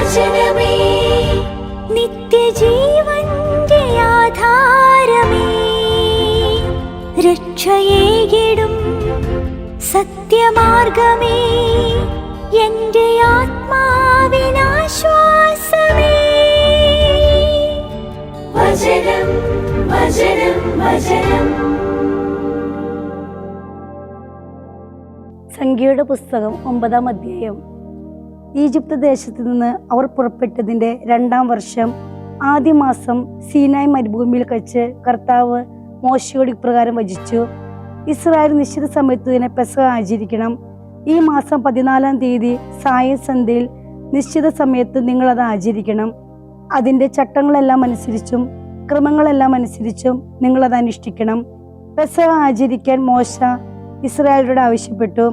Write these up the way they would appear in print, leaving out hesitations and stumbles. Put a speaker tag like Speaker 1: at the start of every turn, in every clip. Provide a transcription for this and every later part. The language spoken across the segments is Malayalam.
Speaker 1: വചനമേ നിത്യജീവന്റെ ആധാരമേ, രക്ഷയേകിടും സത്യമാർഗമേ, എന്റെ ആത്മാവിനാശ്വാസമേ. വചനം വചനം വചനം.
Speaker 2: സംഖ്യയുടെ പുസ്തകം 9-ാം അധ്യായം. ഈജിപ്ത് ദേശത്തു നിന്ന് അവർ പുറപ്പെട്ടതിൻ്റെ 2-ാം വർഷം ആദ്യ മാസം സീനായ് മരുഭൂമിയിൽ കച്ച് കർത്താവ് മോശയോട് ഇപ്രകാരം വചിച്ചു: ഇസ്രായേൽ നിശ്ചിത സമയത്ത് തന്നെ പെസഹ ആചരിക്കണം. ഈ മാസം 14-ാം തീയതി സായസന്ധ്യയിൽ നിശ്ചിത സമയത്ത് നിങ്ങളത് ആചരിക്കണം. അതിൻ്റെ ചട്ടങ്ങളെല്ലാം അനുസരിച്ചും ക്രമങ്ങളെല്ലാം അനുസരിച്ചും നിങ്ങളത് അനുഷ്ഠിക്കണം. പെസഹ ആചരിക്കാൻ മോശ ഇസ്രായേലിനോട് ആവശ്യപ്പെട്ടു.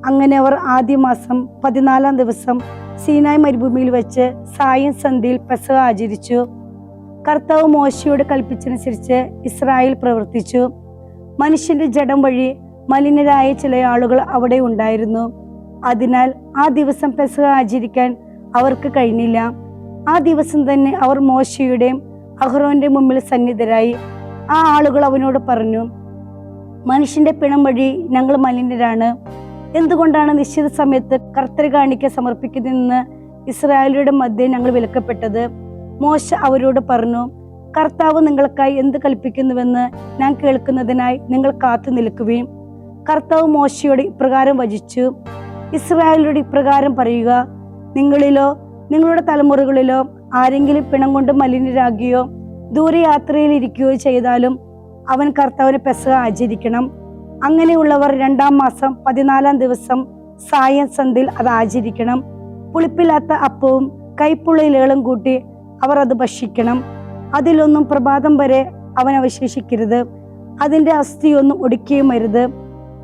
Speaker 2: അങ്ങനെ അവർ ആദ്യ മാസം 14-ാം ദിവസം സീനായ് മരുഭൂമിയിൽ വെച്ച് സായം സന്ധ്യയിൽ പെസഹ ആചരിച്ചു. കർത്താവ് മോശയോട് കൽപ്പിച്ചനുസരിച്ച് ഇസ്രായേൽ പ്രവർത്തിച്ചു. മനുഷ്യന്റെ ജഡം വഴി മലിനരായ ചില ആളുകൾ അവിടെ ഉണ്ടായിരുന്നു. അതിനാൽ ആ ദിവസം പെസഹ ആചരിക്കാൻ അവർക്ക് കഴിഞ്ഞില്ല. ആ ദിവസം തന്നെ അവർ മോശയുടെയും അഹ്റോന്റെ മുമ്പിൽ സന്നിധരായി. ആ ആളുകൾ അവനോട് പറഞ്ഞു: മനുഷ്യന്റെ പിണം വഴി ഞങ്ങൾ മലിനരാണ്. എന്തുകൊണ്ടാണ് നിശ്ചിത സമയത്ത് കർത്തൃ കാണിക്ക സമർപ്പിക്കുന്നതെന്ന് ഇസ്രായേലിയുടെ മധ്യേ ഞങ്ങൾ വിലക്കപ്പെട്ടത്? മോശ അവരോട് പറഞ്ഞു: കർത്താവ് നിങ്ങൾക്കായി എന്ത് കൽപ്പിക്കുന്നുവെന്ന് ഞാൻ കേൾക്കുന്നതിനായി നിങ്ങൾ കാത്തു നിൽക്കുകയും. കർത്താവ് മോശയോട് ഇപ്രകാരം വചിച്ചു: ഇസ്രായേലിനോട് ഇപ്രകാരം പറയുക: നിങ്ങളിലോ നിങ്ങളുടെ തലമുറകളിലോ ആരെങ്കിലും പിണം കൊണ്ട് മലിനരാകുകയോ ദൂരയാത്രയിൽ ഇരിക്കുകയോ ചെയ്താലും അവൻ കർത്താവിന് പെസഹ ആചരിക്കണം. അങ്ങനെയുള്ളവർ 2-ാം മാസം 14-ാം ദിവസം സായം സന്ധ്യയിൽ അത് ആചരിക്കണം. പുളിപ്പില്ലാത്ത അപ്പവും കൈപ്പുള്ള ഇലകളും കൂട്ടി അവർ അത് ഭക്ഷിക്കണം. അതിലൊന്നും പ്രഭാതം വരെ അവൻ അവശേഷിക്കരുത്. അതിൻ്റെ അസ്ഥിയൊന്നും ഒടിക്കുകയും അരുത്.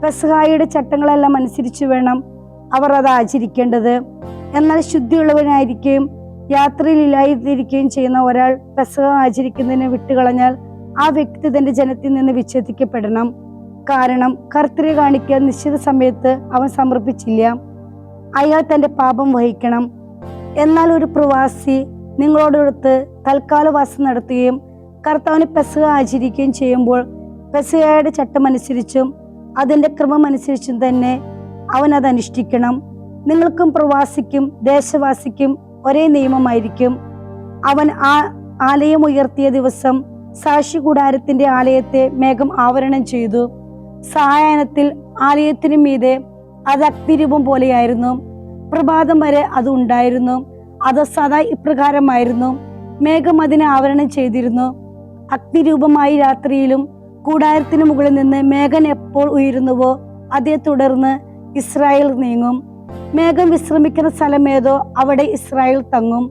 Speaker 2: പെസഹായുടെ ചട്ടങ്ങളെല്ലാം അനുസരിച്ച് വേണം അവർ അത് ആചരിക്കേണ്ടത്. എന്നാൽ ശുദ്ധിയുള്ളവനായിരിക്കുകയും യാത്രയിൽ ഇല്ലാതിരിക്കുകയും ചെയ്യുന്ന ഒരാൾ പെസഹ ആചരിക്കുന്നതിനെ വിട്ടുകളഞ്ഞാൽ ആ വ്യക്തി തന്റെ ജനത്തിൽ നിന്ന് വിച്ഛേദിക്കപ്പെടണം. കാരണം കർത്തൃ കാണിക്കാൻ നിശ്ചിത സമയത്ത് അവൻ സമർപ്പിച്ചില്ല. അയാൾ തന്റെ പാപം വഹിക്കണം. എന്നാൽ ഒരു പ്രവാസി നിങ്ങളോടൊത്ത് തൽക്കാലവാസം നടത്തുകയും കർത്താവിന് പെസഹ ആചരിക്കുകയും ചെയ്യുമ്പോൾ പെസഹയുടെ ചട്ടമനുസരിച്ചും അതിന്റെ ക്രമമനുസരിച്ചും തന്നെ അവൻ അത് അനുഷ്ഠിക്കണം. നിങ്ങൾക്കും പ്രവാസിക്കും ദേശവാസിക്കും ഒരേ നിയമമായിരിക്കും. അവൻ ആ ആലയം ഉയർത്തിയ ദിവസം സാക്ഷി കൂടാരത്തിന്റെ ആലയത്തെ മേഘം ആവരണം ചെയ്തു. സായാഹ്നത്തിൽ ആലയത്തിനു മീതെ അത് അഗ്നിരൂപം പോലെയായിരുന്നു. പ്രഭാതം വരെ അത് ഉണ്ടായിരുന്നു. അത് സദാ ഇപ്രകാരമായിരുന്നു. മേഘം അതിനെ ആവരണം ചെയ്തിരുന്നു. അഗ്നിരൂപമായി രാത്രിയിലും കൂടാരത്തിന് മുകളിൽ നിന്ന് മേഘം എപ്പോൾ ഉയരുന്നുവോ അതേ തുടർന്ന് ഇസ്രായേൽ നീങ്ങും. മേഘം വിശ്രമിക്കുന്ന സ്ഥലമേതോ അവിടെ ഇസ്രായേൽ തങ്ങും.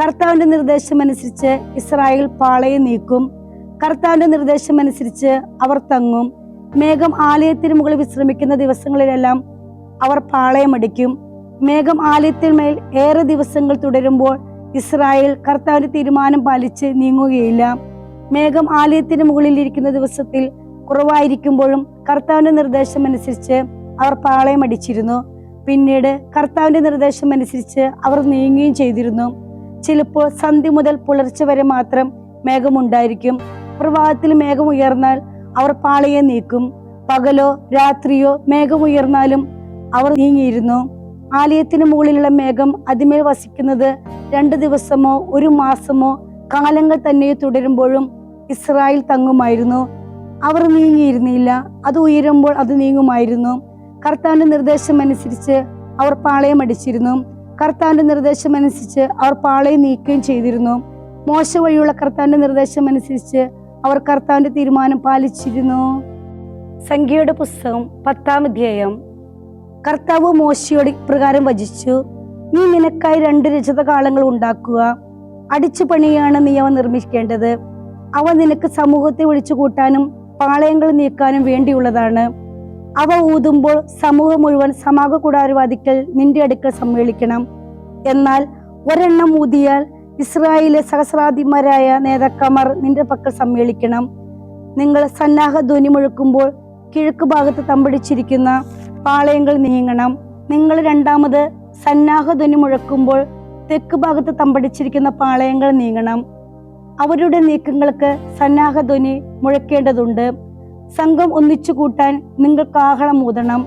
Speaker 2: കർത്താവിന്റെ നിർദ്ദേശമനുസരിച്ച് ഇസ്രായേൽ പാളയം നീക്കും. കർത്താവിന്റെ നിർദ്ദേശമനുസരിച്ച് അവർ തങ്ങും. മേഘം ആലയത്തിന് മുകളിൽ വിശ്രമിക്കുന്ന ദിവസങ്ങളിലെല്ലാം അവർ പാളയമടിക്കും. മേഘം ആലയത്തിന്മേൽ ഏറെ ദിവസങ്ങൾ തുടരുമ്പോൾ ഇസ്രായേൽ കർത്താവിന്റെ തീരുമാനം പാലിച്ച് നീങ്ങുകയില്ല. മേഘം ആലയത്തിന് മുകളിൽ ഇരിക്കുന്ന ദിവസത്തിൽ കുറവായിരിക്കുമ്പോഴും കർത്താവിന്റെ നിർദ്ദേശമനുസരിച്ച് അവർ പാളയമടിച്ചിരുന്നു. പിന്നീട് കർത്താവിന്റെ നിർദ്ദേശമനുസരിച്ച് അവർ നീങ്ങുകയും ചെയ്തിരുന്നു. ചിലപ്പോൾ സന്ധ്യ മുതൽ പുലർച്ചെ വരെ മാത്രം മേഘമുണ്ടായിരിക്കും. പ്രഭാതത്തിൽ മേഘം ഉയർന്നാൽ അവർ പാളയെ നീക്കും. പകലോ രാത്രിയോ മേഘം ഉയർന്നാലും അവർ നീങ്ങിയിരുന്നു. ആലയത്തിന് മുകളിലുള്ള മേഘം അതിമേൽ വസിക്കുന്നത് 2 ദിവസമോ 1 മാസമോ കാലങ്ങൾ തന്നെ തുടരുമ്പോഴും ഇസ്രായേൽ തങ്ങുമായിരുന്നു. അവർ നീങ്ങിയിരുന്നില്ല. അത് ഉയരുമ്പോൾ അത് നീങ്ങുമായിരുന്നു. കർത്താവിന്റെ നിർദ്ദേശം അനുസരിച്ച് അവർ പാളയം അടിച്ചിരുന്നു. കർത്താവിന്റെ നിർദ്ദേശം അനുസരിച്ച് അവർ പാളയം നീക്കുകയും ചെയ്തിരുന്നു. മോശ വഴിയുള്ള കർത്താവിന്റെ നിർദ്ദേശം അനുസരിച്ച് അവർ കർത്താവിന്റെ തീരുമാനം പാലിച്ചിരുന്നു. സംഖ്യയുടെ പുസ്തകം 10-ാം അധ്യായം. കർത്താവ് മോശയോട് ഇപ്രകാരം വചിച്ചു: നീ നിനക്കായി 2 രജതകാളങ്ങൾ ഉണ്ടാക്കുക. അടിച്ചു പണിയാണ് നീ അവ നിർമ്മിക്കേണ്ടത്. അവ നിനക്ക് സമൂഹത്തെ വിളിച്ചു കൂട്ടാനും പാളയങ്ങൾ നീക്കാനും വേണ്ടിയുള്ളതാണ്. അവ ഊതുമ്പോൾ സമൂഹം മുഴുവൻ സമാഗ കൂടാരവാദിക്കൽ നിന്റെ അടുക്കൽ സമ്മേളിക്കണം. എന്നാൽ ഒരെണ്ണം ഊതിയാൽ ഇസ്രായേലിലെ സഹസ്രാധിപന്മാരായ നേതാക്കന്മാർ നിന്റെ പക്കൽ സമ്മേളിക്കണം. നിങ്ങൾ സന്നാഹ ധ്വനി മുഴക്കുമ്പോൾ കിഴക്ക് ഭാഗത്ത് തമ്പടിച്ചിരിക്കുന്ന പാളയങ്ങൾ നീങ്ങണം. നിങ്ങൾ രണ്ടാമത് സന്നാഹ ധ്വനി മുഴക്കുമ്പോൾ തെക്ക് ഭാഗത്ത് തമ്പടിച്ചിരിക്കുന്ന പാളയങ്ങൾ നീങ്ങണം. അവരുടെ നീക്കങ്ങൾക്ക് സന്നാഹധ്വനി മുഴക്കേണ്ടതുണ്ട്. സംഘം ഒന്നിച്ചു കൂട്ടാൻ നിങ്ങൾ കാഹളം ഊതണം.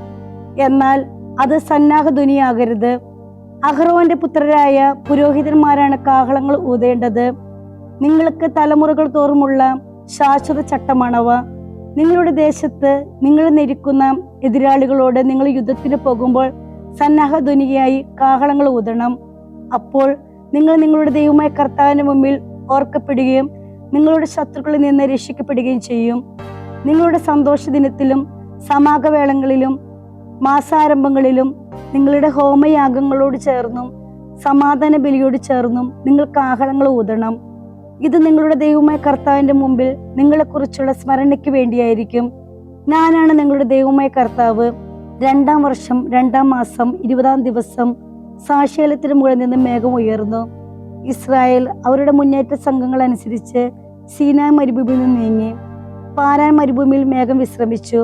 Speaker 2: എന്നാൽ അത് സന്നാഹധ്വനിയാകരുത്. അഹ്റോന്റെ പുത്രരായ പുരോഹിതന്മാരാണ് കാഹളങ്ങൾ ഊതേണ്ടത്. നിങ്ങൾക്ക് തലമുറകൾ തോറുമുള്ള ശാശ്വത ചട്ടമാണവ. നിങ്ങളുടെ ദേശത്ത് നിങ്ങൾ ഞെരുക്കുന്ന എതിരാളികളോട് നിങ്ങൾ യുദ്ധത്തിന് പോകുമ്പോൾ സന്നാഹധ്വനിയായി കാഹളങ്ങൾ ഊതണം. അപ്പോൾ നിങ്ങൾ നിങ്ങളുടെ ദൈവമായ കർത്താവിന്റെ മുമ്പിൽ ഓർക്കപ്പെടുകയും നിങ്ങളുടെ ശത്രുക്കളിൽ നിന്ന് രക്ഷിക്കപ്പെടുകയും ചെയ്യും. നിങ്ങളുടെ സന്തോഷ ദിനത്തിലും സമാഗവേളങ്ങളിലും മാസാരംഭങ്ങളിലും നിങ്ങളുടെ ഹോമയാഗങ്ങളോട് ചേർന്നും സമാധാന ബലിയോട് ചേർന്നും നിങ്ങൾ കാഹളങ്ങൾ ഊതണം. ഇത് നിങ്ങളുടെ ദൈവമായ കർത്താവിന്റെ മുമ്പിൽ നിങ്ങളെക്കുറിച്ചുള്ള സ്മരണയ്ക്ക് വേണ്ടിയായിരിക്കും. ഞാനാണ് നിങ്ങളുടെ ദൈവമായ കർത്താവ്. 2-ാം വർഷം 2-ാം മാസം 20-ാം ദിവസം സാക്ഷാലത്തിന് മുകളിൽ നിന്ന് മേഘം ഉയർന്നു. ഇസ്രായേൽ അവരുടെ മുന്നേറ്റ സംഘങ്ങൾ അനുസരിച്ച് സീനായ് മരുഭൂമിയിൽ നിന്ന് നീങ്ങി. പാരാൻ മരുഭൂമിയിൽ മേഘം വിശ്രമിച്ചു.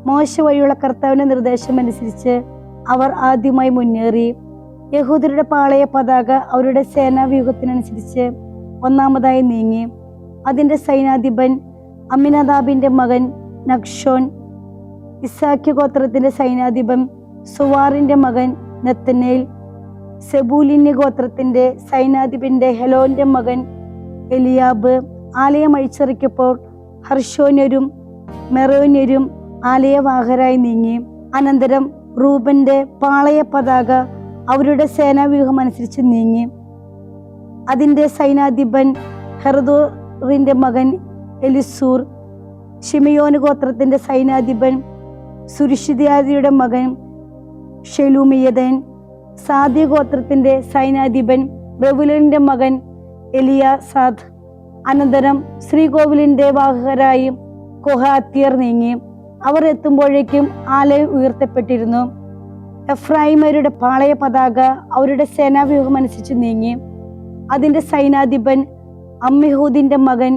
Speaker 2: മോശ വഴിയുള്ള കർത്താവിന്റെ നിർദ്ദേശം അനുസരിച്ച് അവർ ആദ്യമായി മുന്നേറി. യഹൂദരുടെ പാളയ പതാക അവരുടെ സേനാവ്യൂഹത്തിനനുസരിച്ച് ഒന്നാമതായി നീങ്ങി. അതിന്റെ സൈനാധിപൻ അമ്മിനദാബിന്റെ മകൻ നഖ്ശോൻ, ഇസ്സാഖ്യ ഗോത്രത്തിന്റെ സൈനാധിപൻ സുവാറിന്റെ മകൻ നെത്തനേൽ, സെബൂലിന്യ ഗോത്രത്തിന്റെ സൈനാധിപന്റെ ഹെലോന്റെ മകൻ എലിയാബ് ആലയം അഴിച്ചറിക്കപ്പോൾ ഹർഷോന്യരും മെറോന്യരും ആലയവാഹരായി നീങ്ങി. അനന്തരം റൂബന്റെ പാളയ പതാക അവരുടെ സേനാവ്യൂഹം അനുസരിച്ച് നീങ്ങി. അതിന്റെ സൈനാധിപൻ ഹെർദോറിന്റെ മകൻ എലിസൂർ, ഷിമയോന് ഗോത്രത്തിന്റെ സൈനാധിപൻ സുരിഷിദ്യാദിയുടെ മകൻ ഷെലൂമിയദൻ, സാദ്യ ഗോത്രത്തിന്റെ സൈനാധിപൻ റെവുലിന്റെ മകൻ എലിയാസാദ്. അനന്തരം ശ്രീകോവിലിന്റെ വാഹകരായി കൊഹാത്യർ നീങ്ങി. അവർ എത്തുമ്പോഴേക്കും ആലയം ഉയർത്തപ്പെട്ടിരുന്നു. എഫ്രായിമരുടെ പാളയ പതാക അവരുടെ സേനാവ്യൂഹം അനുസരിച്ച് നീങ്ങി. അതിന്റെ സൈനാധിപൻ അമ്മിഹൂദിന്റെ മകൻ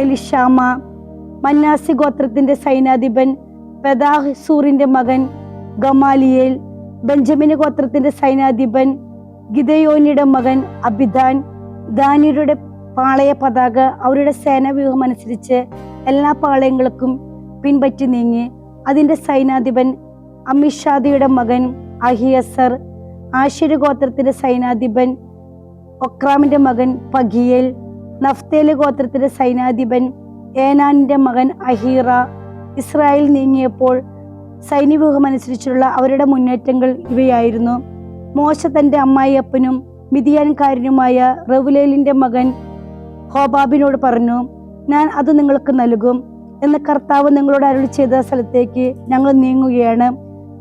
Speaker 2: എലിഷാമ, മന്നാസി ഗോത്രത്തിന്റെ സൈനാധിപൻ പെദാഹ്സൂറിന്റെ മകൻ ഗമാലിയേൽ, ബെഞ്ചമിന് ഗോത്രത്തിന്റെ സൈനാധിപൻ ഗിദയോനിയുടെ മകൻ അബിദാൻ. ദാനിയുടെ പാളയ പതാക അവരുടെ സേനാവ്യൂഹം അനുസരിച്ച് എല്ലാ പാളയങ്ങൾക്കും പിൻപറ്റി നീങ്ങി. അതിന്റെ സൈനാധിപൻ അമിഷാദിയുടെ മകൻ അഹിയസർ, ആശിര് ഗോത്രത്തിന്റെ സൈനാധിപൻ ഒക്രാമിന്റെ മകൻ പഗിയേൽ, നഫ്തേല് ഗോത്രത്തിന്റെ സൈനാധിപൻ ഏനാനിന്റെ മകൻ അഹീറ. ഇസ്രായേൽ നീങ്ങിയപ്പോൾ സൈന്യവ്യൂഹം അനുസരിച്ചുള്ള അവരുടെ മുന്നേറ്റങ്ങൾ ഇവയായിരുന്നു. മോശ തന്റെ അമ്മായിയപ്പനും മിദിയാൻകാരനുമായ റെവുലേലിന്റെ മകൻ ഹോബാബിനോട് പറഞ്ഞു, ഞാൻ അത് നിങ്ങൾക്ക് നൽകും എന്ന് കർത്താവ് നിങ്ങളോട് അരുളി ചെയ്ത സ്ഥലത്തേക്ക് ഞങ്ങൾ നീങ്ങുകയാണ്.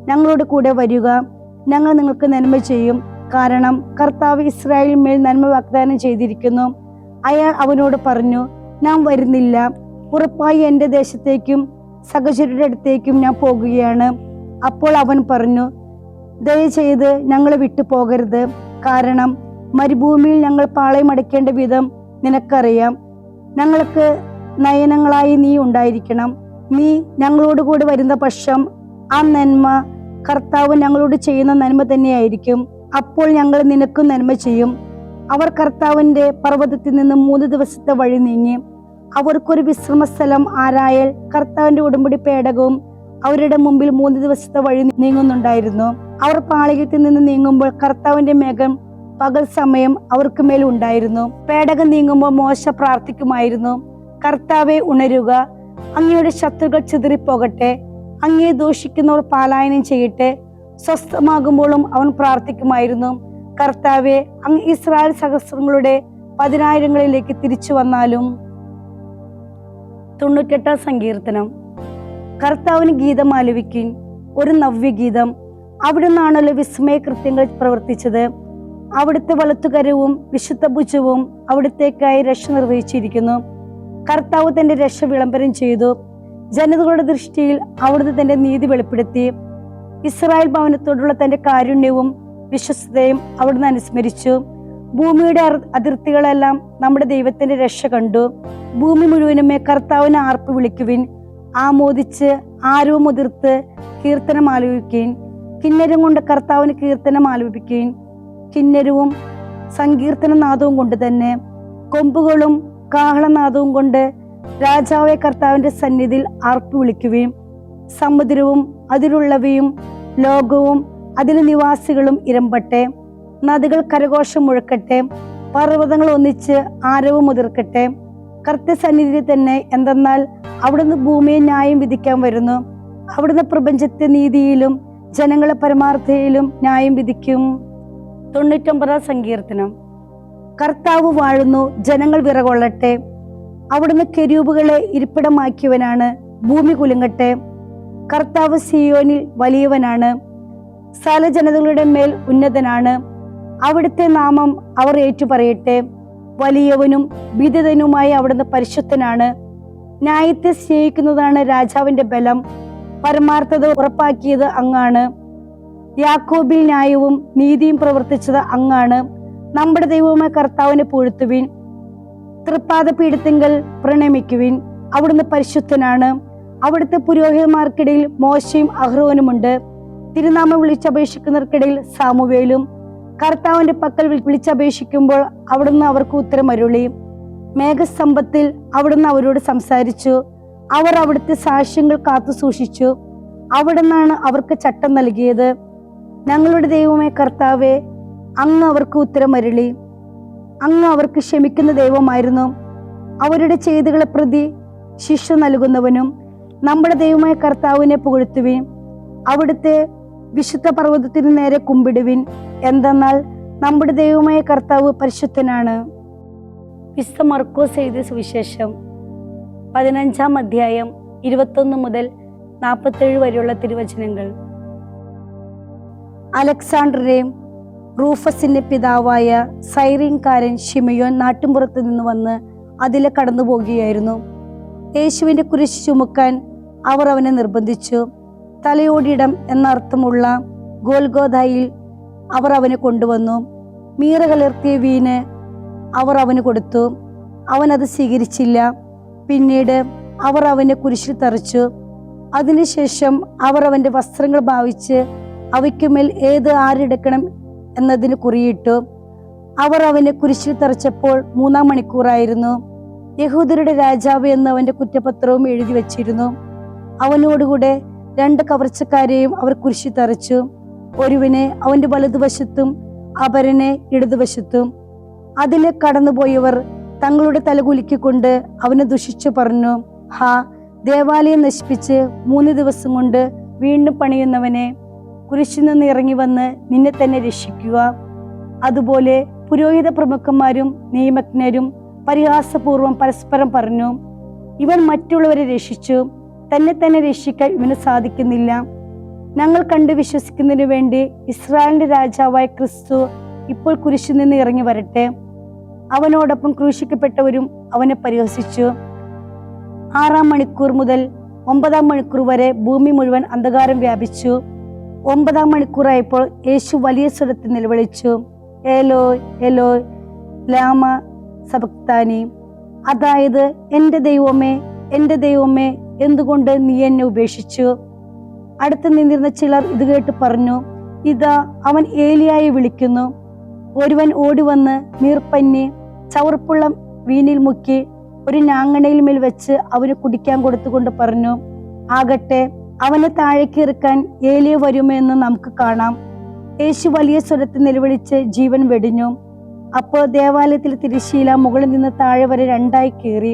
Speaker 2: ഞങ്ങളോട് കൂടെ വരിക, ഞങ്ങൾ നിങ്ങൾക്ക് നന്മ ചെയ്യും. കാരണം കർത്താവ് ഇസ്രായേലിന്മേൽ നന്മ വാഗ്ദാനം ചെയ്തിരിക്കുന്നു. അയാൾ അവനോട് പറഞ്ഞു, ഞാൻ വരുന്നില്ല. ഉറപ്പായി എൻ്റെ ദേശത്തേക്കും സഹചരുടെ അടുത്തേക്കും ഞാൻ പോകുകയാണ്. അപ്പോൾ അവൻ പറഞ്ഞു, ദയചെയ്ത് ഞങ്ങളെ വിട്ടു പോകരുത്. കാരണം മരുഭൂമിയിൽ ഞങ്ങൾ പാളയമടക്കേണ്ട വിധം നിനക്കറിയാം. ഞങ്ങൾക്ക് നയനങ്ങളായി നീ ഉണ്ടായിരിക്കണം. നീ ഞങ്ങളോടുകൂടി വരുന്ന പക്ഷം ആ നന്മ കർത്താവ് ഞങ്ങളോട് ചെയ്യുന്ന നന്മ തന്നെയായിരിക്കും. അപ്പോൾ ഞങ്ങൾ നിനക്കും നന്മ ചെയ്യും. അവർ കർത്താവിന്റെ പർവ്വതത്തിൽ നിന്ന് 3 ദിവസത്തെ വഴി നീങ്ങി. അവർക്കൊരു വിശ്രമസ്ഥലം ആരായൽ കർത്താവിന്റെ ഉടമ്പടി പേടകവും അവരുടെ മുമ്പിൽ 3 ദിവസത്തെ വഴി നീങ്ങുന്നുണ്ടായിരുന്നു. അവർ പാളയത്തിൽ നിന്ന് നീങ്ങുമ്പോൾ കർത്താവിന്റെ മേഘം പകൽ സമയം അവർക്ക് മേൽ ഉണ്ടായിരുന്നു. പേടകം നീങ്ങുമ്പോൾ മോശ പ്രാർത്ഥിക്കുമായിരുന്നു, കർത്താവെ ഉണരുക, അങ്ങയുടെ ശത്രുക്കൾ ചിതറിപ്പോകട്ടെ, അങ്ങയെ ദൂഷിക്കുന്നവർ പലായനം ചെയ്യട്ടെ. സ്വസ്ഥമാകുമ്പോഴും അവൻ പ്രാർത്ഥിക്കുമായിരുന്നു, കർത്താവെ അങ്ങ് ഇസ്രായേൽ സഹസ്രങ്ങളുടെ 10,000ങ്ങളിലേക്ക് തിരിച്ചു വന്നാലും. 98-ാം സങ്കീർത്തനം. കർത്താവിന് ഗീതം ആലപിക്കുവിൻ, ഒരു നവ്യഗീതം. അവിടുന്നാണല്ലോ വിസ്മയ കൃത്യങ്ങൾ പ്രവർത്തിച്ചത്. അവിടുത്തെ വലത്തുകരവും വിശുദ്ധ ഭുജവും അവിടുത്തേക്കായി രക്ഷ നിർവഹിച്ചിരിക്കുന്നു. കർത്താവ് തന്റെ രക്ഷ വിളംബരം ചെയ്തു. ജനതകളുടെ ദൃഷ്ടിയിൽ അവിടുന്ന് തന്റെ നീതി വെളിപ്പെടുത്തി. ഇസ്രായേൽ ഭവനത്തോടുള്ള തന്റെ കാരുണ്യവും വിശ്വസ്തയും അവിടുന്ന് അനുസ്മരിച്ചു. ഭൂമിയുടെ അതിർത്തികളെല്ലാം നമ്മുടെ ദൈവത്തിന്റെ രക്ഷ കണ്ടു. ഭൂമി മുഴുവനുമേ കർത്താവിനെ ആർപ്പ് വിളിക്കുവിൻ. ആമോദിച്ച് ആരവം മുതിർത്ത് കീർത്തനം ആലപിക്കുവിൻ. കിന്നരം കൊണ്ട് കർത്താവിന് കീർത്തനം ആലപിക്കുവിൻ. കിന്നരവും സങ്കീർത്തനനാദവും കൊണ്ട് തന്നെ, കൊമ്പുകളും കാഹളനാദവും കൊണ്ട് രാജാവായ കർത്താവിന്റെ സന്നിധിയിൽ ആർപ്പു വിളിക്കുകയും, സമുദ്രവും അതിലുള്ളവയും ലോകവും അതിലെ നിവാസികളും ഇരമ്പട്ടെ, നദികൾ കരഘോഷം മുഴക്കട്ടെ, പർവ്വതങ്ങൾ ഒന്നിച്ച് ആരവം മുതിർക്കട്ടെ. കർത്തൃസന്നിധിയിൽ തന്നെ, എന്തെന്നാൽ അവിടുന്ന് ഭൂമിയെ ന്യായം വിധിക്കാൻ വരുന്നു. അവിടുന്ന് പ്രപഞ്ചത്തെ നീതിയിലും ജനങ്ങളെ പരമാർത്ഥയിലും ന്യായം വിധിക്കും. 99 സങ്കീർത്തനം. കർത്താവ് വാഴുന്നു, ജനങ്ങൾ വിറകൊള്ളട്ടെ. അവിടുന്ന് കെരൂബുകളെ ഇരിപ്പിടമാക്കിയവനാണ്, ഭൂമി കുലുങ്ങട്ടെ. കർത്താവ് സിയോനിൽ വലിയവനാണ്, സകല ജനതകളുടെ മേൽ ഉന്നതനാണ്. അവിടുത്തെ നാമം അവർ ഏറ്റുപറയട്ടെ. വലിയവനും വിദിതനുമായ അവിടുന്ന് പരിശുദ്ധനാണ്. ന്യായത്തെ സ്നേഹിക്കുന്നതാണ് രാജാവിന്റെ ബലം. പരമാർത്ഥത ഉറപ്പാക്കിയത് അങ്ങാണ്. യാക്കോബിൽ ന്യായവും നീതിയും പ്രവർത്തിച്ചത് അങ്ങാണ്. നമ്മുടെ ദൈവമായ കർത്താവിനെ പുകഴ്ത്തുവിൻ. തൃപ്പാദപീഠത്തിങ്കൽ പ്രണമിക്കുവിൻ. അവിടുന്ന് പരിശുദ്ധനാണ്. അവിടുത്തെ പുരോഹിതന്മാർക്കിടയിൽ മോശയും അഹ്റോനുമുണ്ട്. തിരുനാമം വിളിച്ചപേക്ഷിക്കുന്നവർക്കിടയിൽ സാമുവേലും. കർത്താവിന്റെ പക്കൽ വിളിച്ചപേക്ഷിക്കുമ്പോൾ അവിടുന്ന് അവർക്ക് ഉത്തരമരുളി. മേഘസ്തംഭത്തിൽ അവിടുന്ന് അവരോട് സംസാരിച്ചു. അവർ അവിടുത്തെ സാക്ഷ്യങ്ങൾ കാത്തു സൂക്ഷിച്ചു. അവിടുന്നാണ് അവർക്ക് ചട്ടം നൽകിയത്. ഞങ്ങളുടെ ദൈവമായ കർത്താവെ, അങ്ങ് അവർക്ക് ഉത്തരമരുളി. അങ്ങ് അവർക്ക് ക്ഷമിക്കുന്ന ദൈവമായിരുന്നു, അവരുടെ ചെയ്തികളെ പ്രതി ശിക്ഷ നൽകുന്നവനും. നമ്മുടെ ദൈവമായ കർത്താവിനെ പുകഴ്ത്തുവിൻ. അവിടുത്തെ വിശുദ്ധ പർവ്വതത്തിന് നേരെ കുമ്പിടുവിൻ. എന്തെന്നാൽ നമ്മുടെ ദൈവമായ കർത്താവ് പരിശുദ്ധനാണ്. വിശുദ്ധ മർക്കോസ് എഴുതിയ സുവിശേഷം 15-ാം അധ്യായം 21 മുതൽ 47 വരെയുള്ള തിരുവചനങ്ങൾ. അലക്സാണ്ടറിന്റെയും റൂഫസിന്റെ പിതാവായ സൈറീൻകാരൻ ശിമയോൻ നാട്ടിൻപുറത്ത് നിന്ന് വന്ന് അതിലെ കടന്നു പോകുകയായിരുന്നു. യേശുവിന്റെ കുരിശ് ചുമക്കാൻ അവർ അവനെ നിർബന്ധിച്ചു. തലയോടിയിടം എന്നർത്ഥമുള്ള ഗോൽഗോഥായിൽ അവർ അവനെ കൊണ്ടുവന്നു. മീറ കലർത്തിയ വീഞ്ഞ് അവർ അവന് കൊടുത്തു. അവൻ അത് സ്വീകരിച്ചില്ല. പിന്നീട് അവർ അവനെ കുരിശിൽ തറച്ചു. അതിനുശേഷം അവർ അവന്റെ വസ്ത്രങ്ങൾ ഭാവിച്ച് അവയ്ക്കുമേൽ ഏത് ആരെടുക്കണം എന്നതിന് കുറിയിട്ടു. അവർ അവനെ കുരിശിൽ തറച്ചപ്പോൾ 3-ാം മണിക്കൂറായിരുന്നു. യഹൂദരുടെ രാജാവ് എന്ന് അവന്റെ കുറ്റപത്രവും എഴുതി വച്ചിരുന്നു. അവനോടുകൂടെ 2 കവർച്ചക്കാരെയും അവർ കുരിശിൽ തറച്ചു. ഒരുവനെ അവന്റെ വലതുവശത്തും അപരനെ ഇടതുവശത്തും. അതിലെ കടന്നുപോയവർ തങ്ങളുടെ തലകുലുക്കിക്കൊണ്ട് അവനെ ദുഷിച്ചു പറഞ്ഞു, ഹാ, ദേവാലയം നശിപ്പിച്ച് 3 ദിവസം കൊണ്ട് വീണ്ടും പണിയുന്നവനെ, കുരിശിൽ നിന്ന് ഇറങ്ങി വന്ന് നിന്നെ തന്നെ രക്ഷിക്കുക. അതുപോലെ പുരോഹിത പ്രമുഖന്മാരും നിയമജ്ഞരും പരിഹാസപൂർവം പരസ്പരം പറഞ്ഞു, ഇവൻ മറ്റുള്ളവരെ രക്ഷിച്ചു, തന്നെ രക്ഷിക്കാൻ ഇവന് സാധിക്കുന്നില്ല. ഞങ്ങൾ കണ്ട് വിശ്വസിക്കുന്നതിനു വേണ്ടി ഇസ്രായേലിന്റെ രാജാവായ ക്രിസ്തു ഇപ്പോൾ കുരിശിൽ നിന്ന് ഇറങ്ങി വരട്ടെ. അവനോടൊപ്പം ക്രൂശിക്കപ്പെട്ടവരും അവനെ പരിഹസിച്ചു. 6-ാം മണിക്കൂർ മുതൽ 9-ാം മണിക്കൂർ വരെ ഭൂമി മുഴുവൻ അന്ധകാരം വ്യാപിച്ചു. 9-ാം മണിക്കൂറായപ്പോൾ യേശു വലിയ സ്വരത്തിൽ നിലവിളിച്ചു, എലോയ് എലോയ് ലാമ സബക്താനി. അതായത്, എൻ്റെ ദൈവമേ എന്തുകൊണ്ട് നീ എന്നെ ഉപേക്ഷിച്ചു? അടുത്ത് നിന്നിരുന്ന ചിലർ ഇത് കേട്ട് പറഞ്ഞു, ഇതാ അവൻ ഏലിയായെ വിളിക്കുന്നു. ഒരുവൻ ഓടിവന്ന് നീർപ്പഞ്ഞി ചവർപ്പുള്ള വീനിൽ മുക്കി ഒരു ഞാങ്ങണയിൽ മേൽ വെച്ച് അവന് കുടിക്കാൻ കൊടുത്തുകൊണ്ട് പറഞ്ഞു, ആകട്ടെ, അവനെ താഴേക്ക് ഇറക്കാൻ ഏലിയ വരുമെന്ന് നമുക്ക് കാണാം. യേശു വലിയ സ്വരത്തിൽ നിലവിളിച്ച് ജീവൻ വെടിഞ്ഞു. അപ്പോൾ ദേവാലയത്തിൽ തിരശ്ശീല മുകളിൽ നിന്ന് താഴെ വരെ 2ആയി കീറി.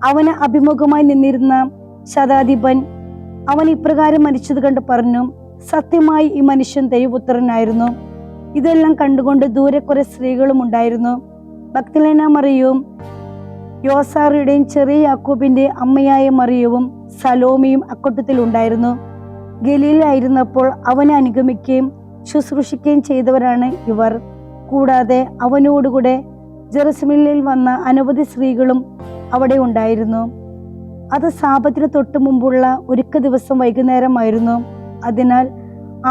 Speaker 2: അവന് അഭിമുഖമായി നിന്നിരുന്ന ശതാധിപൻ അവൻ ഇപ്രകാരം മരിച്ചത് കണ്ട് പറഞ്ഞു, സത്യമായി ഈ മനുഷ്യൻ ദൈവപുത്രനായിരുന്നു. ഇതെല്ലാം കണ്ടുകൊണ്ട് ദൂരെ കുറെ സ്ത്രീകളും ഉണ്ടായിരുന്നു. ഭക്തലേന മറിയവും യോസാറിയുടെയും ചെറിയ യാക്കോബിന്റെ അമ്മയായ മറിയവും സലോമിയും അക്കൂട്ടത്തിൽ ഉണ്ടായിരുന്നു. ഗലീലായിരുന്നപ്പോൾ അവനെ അനുഗമിക്കുകയും ശുശ്രൂഷിക്കുകയും ചെയ്തവരാണ് ഇവർ. കൂടാതെ അവനോടുകൂടെ ജെറുസലേമിൽ വന്ന അനവധി സ്ത്രീകളും അവിടെ ഉണ്ടായിരുന്നു. അത് സാബത്തിന് തൊട്ടു മുമ്പുള്ള ഒരുക്ക ദിവസം വൈകുന്നേരമായിരുന്നു. അതിനാൽ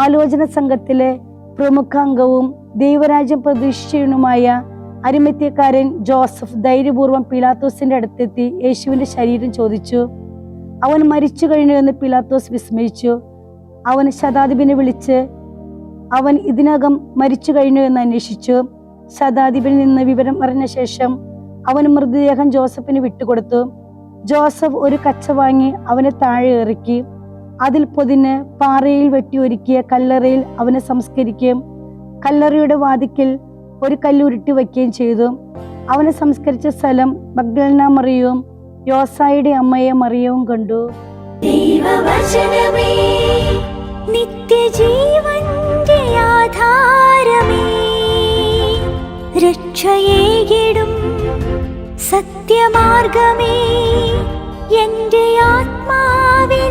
Speaker 2: ആലോചന സംഘത്തിലെ പ്രമുഖ അംഗവും ദൈവരാജ്യം പ്രതീക്ഷിച്ചവനുമായ അരിമത്യക്കാരൻ ജോസഫ് ധൈര്യപൂർവ്വം പീലാത്തോസിന്റെ അടുത്തെത്തി യേശുവിന്റെ ശരീരം ചോദിച്ചു. അവൻ മരിച്ചു കഴിഞ്ഞു എന്ന് പീലാത്തോസ് വിസ്മയിച്ചു. അവൻ ശതാധിപനെ വിളിച്ച് അവൻ ഇതിനകം മരിച്ചു കഴിഞ്ഞു എന്ന് അന്വേഷിച്ചു. ശതാധിപനിൽ നിന്ന് വിവരം അറിഞ്ഞ ശേഷം അവൻ മൃതദേഹം ജോസഫിന് വിട്ടുകൊടുത്തു. ജോസഫ് ഒരു കച്ച വാങ്ങി അവനെ താഴെ ഇറക്കി. അതിൽ പൊതിന് പാറയിൽ വെട്ടി ഒരുക്കിയ കല്ലറയിൽ അവനെ സംസ്കരിക്കുകയും കല്ലറയുടെ വാതിക്കൽ ഒരു കല്ലുരുട്ടി വയ്ക്കുകയും ചെയ്തു. അവനെ സംസ്കരിച്ച സ്ഥലം മഗ്ദലന മറിയവും യോസായുടെ അമ്മയെ മറിയവും കണ്ടു.
Speaker 1: ദൈവവചനമേ, നിത്യജീവന്റെ ആധാരമേ, രക്ഷയേകിടും സത്യമാർഗമേ, എന്റെ ആത്മാവിനാശ്വാസം.